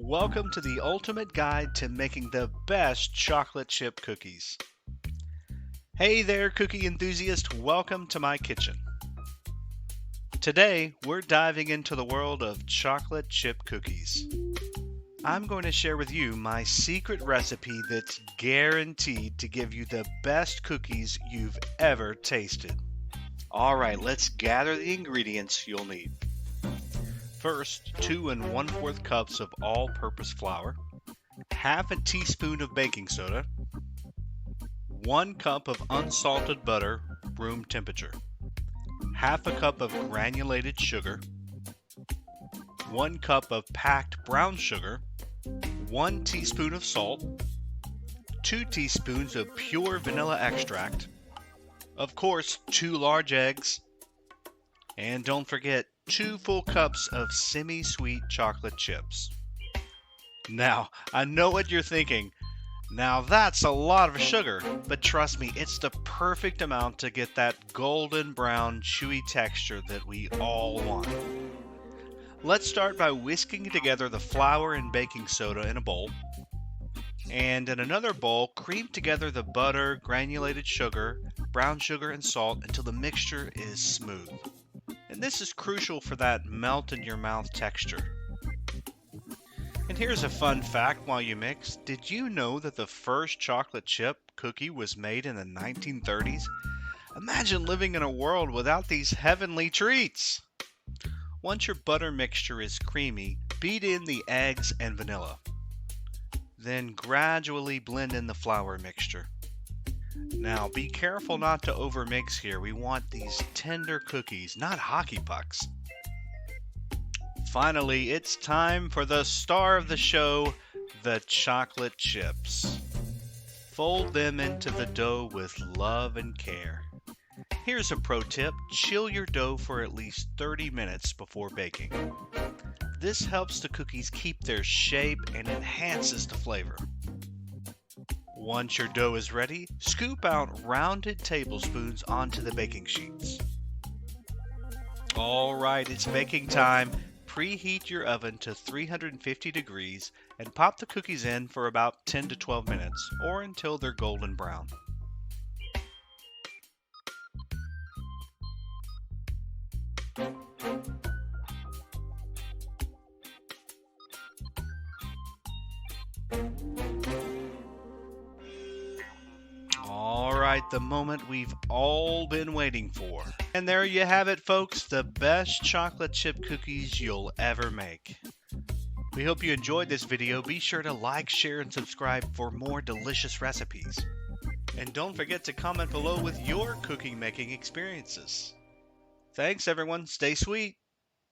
Welcome to the ultimate guide to making the best chocolate chip cookies. Hey there, cookie enthusiast, welcome to my kitchen. Today, we're diving into the world of chocolate chip cookies. I'm going to share with you my secret recipe that's guaranteed to give you the best cookies you've ever tasted. Alright, let's gather the ingredients you'll need. First, 2 1/4 cups of all-purpose flour, half a teaspoon of baking soda, 1 cup of unsalted butter, room temperature, half a cup of granulated sugar, 1 cup of packed brown sugar, 1 teaspoon of salt, 2 teaspoons of pure vanilla extract, of course 2 large eggs, and don't forget 2 full cups of semi-sweet chocolate chips. Now, I know what you're thinking. Now that's a lot of sugar, but trust me, it's the perfect amount to get that golden brown chewy texture that we all want. Let's start by whisking together the flour and baking soda in a bowl. And in another bowl, cream together the butter, granulated sugar, brown sugar, and salt until the mixture is smooth. And this is crucial for that melt-in-your-mouth texture. And here's a fun fact while you mix. Did you know that the first chocolate chip cookie was made in the 1930s? Imagine living in a world without these heavenly treats! Once your butter mixture is creamy, beat in the eggs and vanilla. Then gradually blend in the flour mixture. Now, be careful not to overmix here. We want these tender cookies, not hockey pucks. Finally, it's time for the star of the show, the chocolate chips. Fold them into the dough with love and care. Here's a pro tip: chill your dough for at least 30 minutes before baking. This helps the cookies keep their shape and enhances the flavor. Once your dough is ready, scoop out rounded tablespoons onto the baking sheets. Alright, it's baking time. Preheat your oven to 350 degrees and pop the cookies in for about 10 to 12 minutes or until they're golden brown. Alright, the moment we've all been waiting for. And there you have it, folks, the best chocolate chip cookies you'll ever make. We hope you enjoyed this video. Be sure to like, share, and subscribe for more delicious recipes. And don't forget to comment below with your cooking making experiences. Thanks everyone, stay sweet.